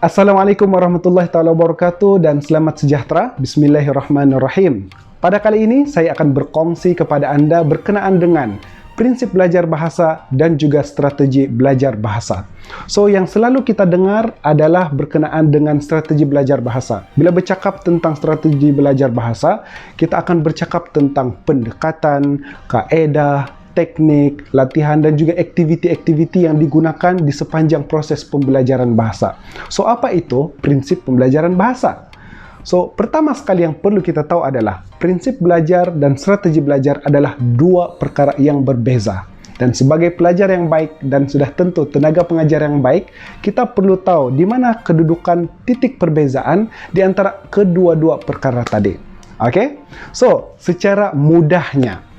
Assalamualaikum warahmatullahi wabarakatuh dan selamat sejahtera. Bismillahirrahmanirrahim. Pada kali ini saya akan berkongsi kepada Anda berkenaan dengan prinsip belajar bahasa dan juga strategi belajar bahasa. So, yang selalu kita dengar adalah berkenaan dengan strategi belajar bahasa. Bila bercakap tentang strategi belajar bahasa, kita akan bercakap tentang pendekatan, kaedah, teknik, latihan, dan juga aktiviti-aktiviti yang digunakan di sepanjang proses pembelajaran bahasa. So, apa itu prinsip pembelajaran bahasa? So, pertama sekali yang perlu kita tahu adalah prinsip belajar dan strategi belajar adalah dua perkara yang berbeza. Dan sebagai pelajar yang baik dan sudah tentu tenaga pengajar yang baik, kita perlu tahu di mana kedudukan titik perbezaan di antara kedua-dua perkara tadi. Oke? So, secara mudahnya,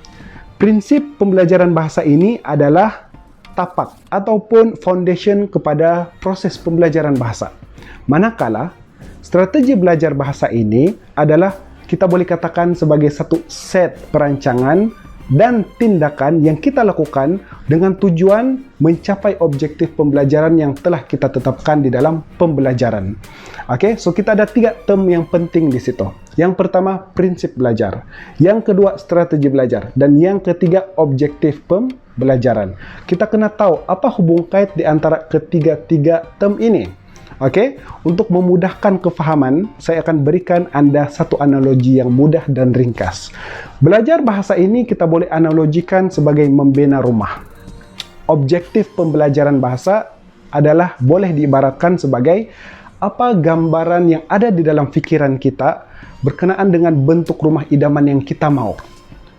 prinsip pembelajaran bahasa ini adalah tapak ataupun foundation kepada proses pembelajaran bahasa. Manakala strategi belajar bahasa ini adalah kita boleh katakan sebagai satu set perancangan dan tindakan yang kita lakukan dengan tujuan mencapai objektif pembelajaran yang telah kita tetapkan di dalam pembelajaran. Oke, so kita ada 3 term yang penting di situ. Yang pertama, prinsip belajar. Yang kedua, strategi belajar. Dan yang ketiga, objektif pembelajaran. Kita kena tahu apa hubung kait di antara ketiga-tiga term ini. Oke, untuk memudahkan kefahaman, saya akan berikan Anda satu analogi yang mudah dan ringkas. Belajar bahasa ini kita boleh analogikan sebagai membina rumah. Objektif pembelajaran bahasa adalah boleh diibaratkan sebagai apa gambaran yang ada di dalam fikiran kita berkenaan dengan bentuk rumah idaman yang kita mau.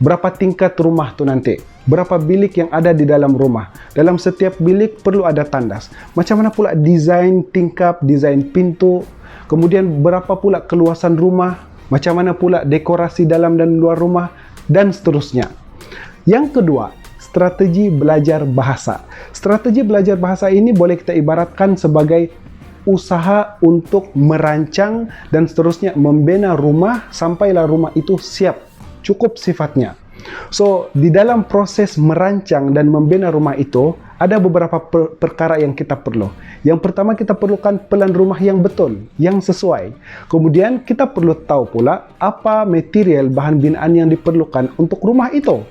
Berapa tingkat rumah tu nanti? Berapa bilik yang ada di dalam rumah? Dalam setiap bilik perlu ada tandas. Macam mana pula desain tingkap, desain pintu, kemudian berapa pula keluasan rumah, macam mana pula dekorasi dalam dan luar rumah, dan seterusnya. Yang kedua, strategi belajar bahasa. Strategi belajar bahasa ini boleh kita ibaratkan sebagai usaha untuk merancang dan seterusnya membina rumah sampailah rumah itu siap, cukup sifatnya. So, di dalam proses merancang dan membina rumah itu, ada beberapa perkara yang kita perlu. Yang pertama, kita perlukan plan rumah yang betul, yang sesuai. Kemudian, kita perlu tahu pula apa material bahan binaan yang diperlukan untuk rumah itu.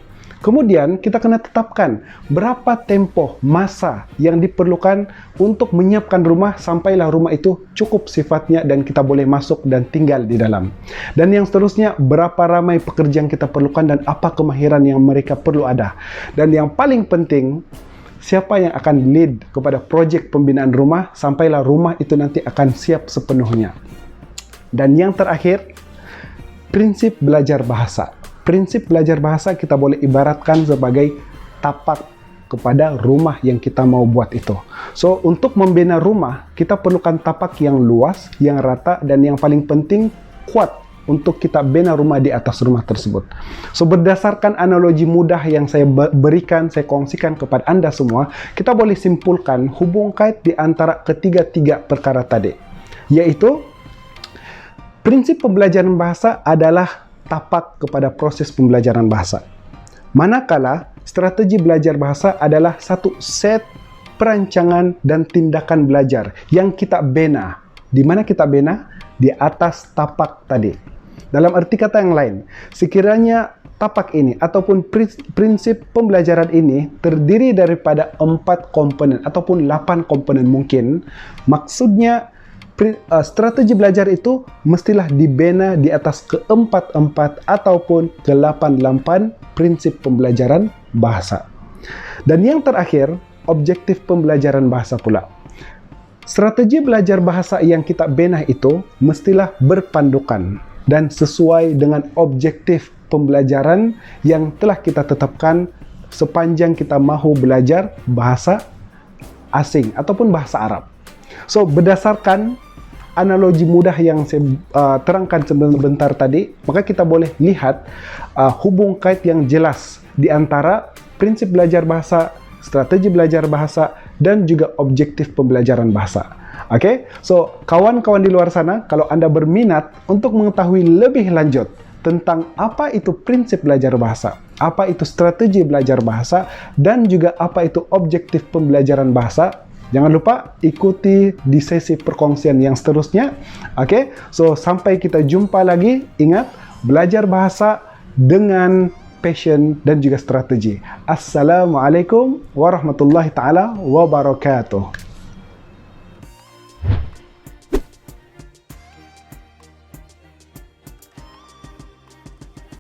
Kemudian, kita kena tetapkan berapa tempoh masa yang diperlukan untuk menyiapkan rumah sampailah rumah itu cukup sifatnya dan kita boleh masuk dan tinggal di dalam. Dan yang seterusnya, berapa ramai pekerja yang kita perlukan dan apa kemahiran yang mereka perlu ada. Dan yang paling penting, siapa yang akan lead kepada projek pembinaan rumah sampailah rumah itu nanti akan siap sepenuhnya. Dan yang terakhir, prinsip belajar bahasa. Prinsip belajar bahasa kita boleh ibaratkan sebagai tapak kepada rumah yang kita mau buat itu. So, untuk membina rumah, kita perlukan tapak yang luas, yang rata, dan yang paling penting, kuat untuk kita bina rumah di atas rumah tersebut. So, berdasarkan analogi mudah yang saya berikan, saya kongsikan kepada Anda semua, kita boleh simpulkan hubung kait di antara ketiga-tiga perkara tadi. Yaitu, prinsip pembelajaran bahasa adalah tapak kepada proses pembelajaran bahasa. Manakala strategi belajar bahasa adalah satu set perancangan dan tindakan belajar yang kita bina. Di mana kita bina? Di atas tapak tadi. Dalam arti kata yang lain, sekiranya tapak ini ataupun prinsip pembelajaran ini terdiri daripada 4 komponen ataupun 8 komponen mungkin, maksudnya strategi belajar itu mestilah dibina di atas ke-4 ataupun ke-8 prinsip pembelajaran bahasa. Dan yang terakhir, objektif pembelajaran bahasa pula. Strategi belajar bahasa yang kita bina itu mestilah berpandukan dan sesuai dengan objektif pembelajaran yang telah kita tetapkan sepanjang kita mahu belajar bahasa asing ataupun bahasa Arab. So, berdasarkan analogi mudah yang saya terangkan sebentar tadi, maka kita boleh lihat hubung kait yang jelas di antara prinsip belajar bahasa, strategi belajar bahasa, dan juga objektif pembelajaran bahasa. Oke, so kawan-kawan di luar sana, kalau Anda berminat untuk mengetahui lebih lanjut tentang apa itu prinsip belajar bahasa, apa itu strategi belajar bahasa, dan juga apa itu objektif pembelajaran bahasa, Jangan lupa ikuti di sesi perkongsian yang seterusnya. Oke, so sampai kita jumpa lagi. Ingat, belajar bahasa dengan passion dan juga strategi. Assalamualaikum warahmatullahi taala wabarakatuh.